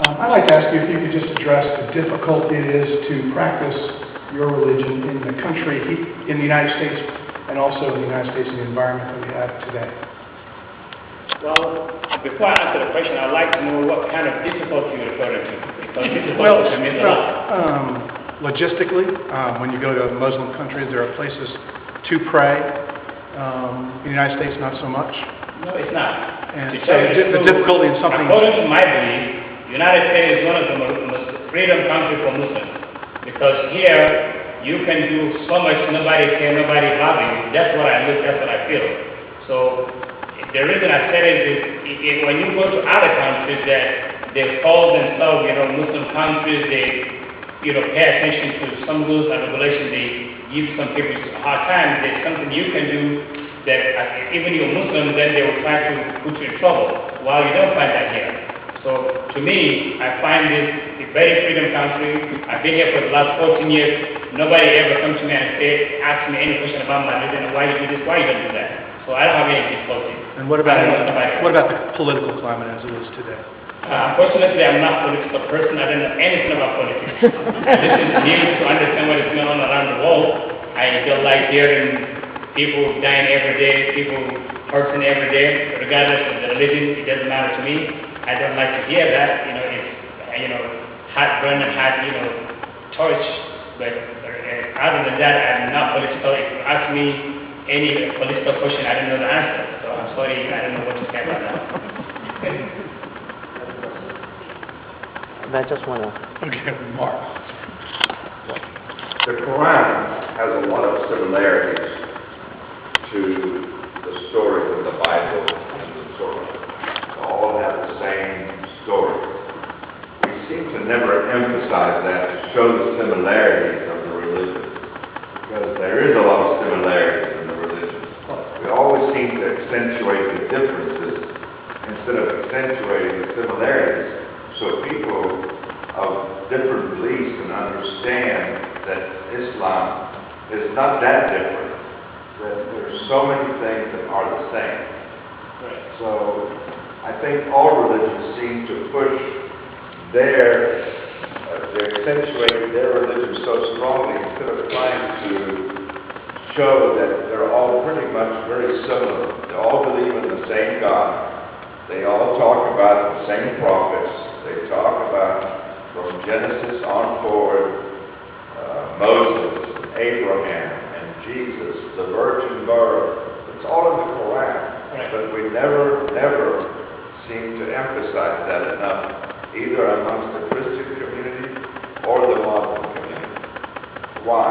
I'd like to ask you if you could just address the difficulty it is to practice your religion in the country, in the United States, and also in the United States in the environment that we have today. Well, before I answer the question, I'd like to know what kind of difficulty you're referring to. Because difficulty means a lot. Logistically, when you go to Muslim countries, there are places to pray. In the United States, not so much. No, it's not. And so the difficulty in something... According to my belief, United States is one of the most freedom countries for Muslims. Because here, you can do so much, nobody care, nobody bother you. That's what I look, that's what I feel. So, the reason I said it is, when you go to other countries that they call themselves, Muslim countries, they, pay attention to some rules and regulations, they give some people a hard time. There's something you can do that even you're Muslim, then they will try to put you in trouble. While you don't find that here. So to me, I find this a very freedom country. I've been here for the last 14 years. Nobody ever comes to me and ask me any question about my religion, why you do this, why you don't do that. So I don't have any difficulty. And what about the political climate as it is today? Unfortunately, I'm not a political person. I don't know anything about politics. This is news to understand what is going on around the world. I don't like hearing people dying every day, people hurting every day, regardless of the religion. It doesn't matter to me. I don't like to hear that. It's hot burning, hot, torch. But other than that, I'm not political. If you ask me any political question, I don't know the answer. So I'm sorry, I don't know what to say about that. I just want to... Okay, Mark. The Quran has a lot of similarities to the stories of the Bible and the Torah. They all have the same story. We seem to never emphasize that to show the similarities of the religion, because there is a lot of similarities in the religion. We always seem to accentuate the differences instead of accentuating the similarities, so people of different beliefs can understand that Islam is not that different, that there's so many things that are the same. So I think all religions seem to push they accentuate their religion so strongly instead of trying to show that they're all pretty much very similar. They all believe in the same God. They all talk about the same prophets. They talk about, from Genesis on forward, Moses, Abraham, and Jesus, the virgin birth. It's all in the Quran. Right. But we never seem to emphasize that enough, either amongst the Christian community or the Muslim community. Why?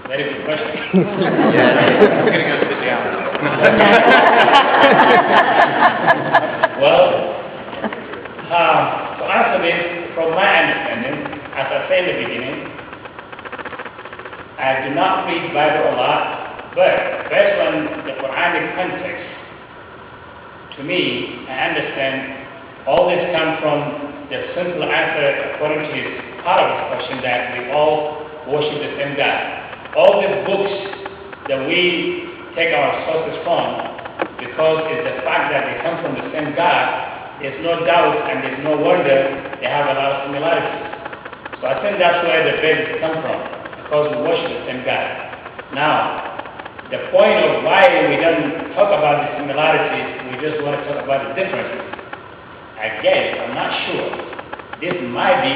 Very good question. I'm going to go sit down. Well, to answer this, from my understanding, as I said in the beginning, I do not read Bible a lot, but based on the Quranic context, to me, I understand all this comes from the simple answer according to his part of his question that we all worship the same God. All these books that we take our sources from, because it's the fact that they come from the same God, there's no doubt and there's no wonder they have a lot of similarities. So I think that's where the basis come from, because we worship the same God. Now, the point of why we don't talk about the similarities, we just want to talk about the differences. I guess, I'm not sure. This might be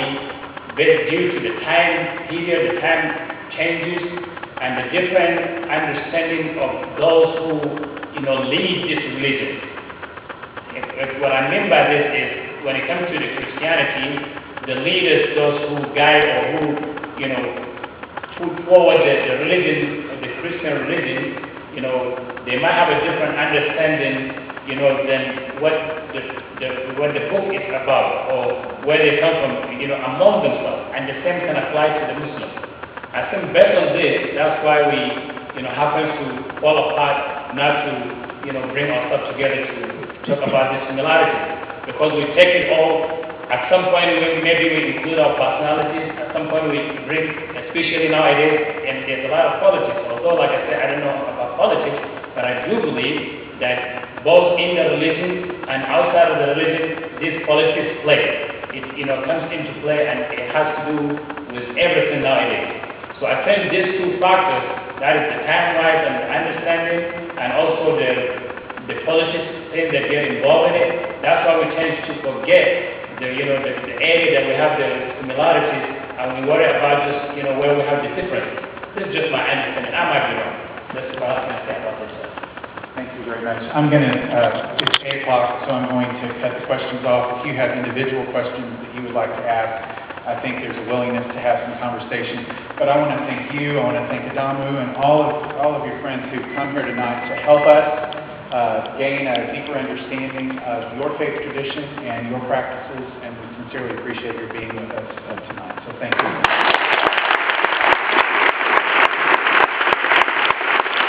based due to the time period, the time changes, and the different understanding of those who, lead this religion. What I mean by this is, when it comes to the Christianity, the leaders, those who guide or who, put forward the religion, the Christian religion, they might have a different understanding, than what the book is about, or where they come from, among themselves. And the same can apply to the Muslims. I think based on this, that's why we, happen to fall apart, not to, bring ourselves together to talk about the similarities. Because we take it all, at some point maybe we include our personalities, at some point we bring, especially nowadays, and there's a lot of politics. Although, like I said, I don't know about politics, but I do believe that both in the religion and outside of the religion, these policies play. It comes into play, and it has to do with everything nowadays. So I think these two factors, that is the time-wise and the understanding, and also the policies thing that get involved in it. That's why we tend to forget the area that we have the similarities, and we worry about just where we have the differences. This is just my understanding. I might be wrong. That's what I can say about this. Thank you very much. I'm going to, it's 8 o'clock, so I'm going to cut the questions off. If you have individual questions that you would like to ask, I think there's a willingness to have some conversation. But I want to thank you, I want to thank Adamu and all of your friends who've come here tonight to help us gain a deeper understanding of your faith tradition and your practices, and we sincerely appreciate your being with us tonight. So thank you.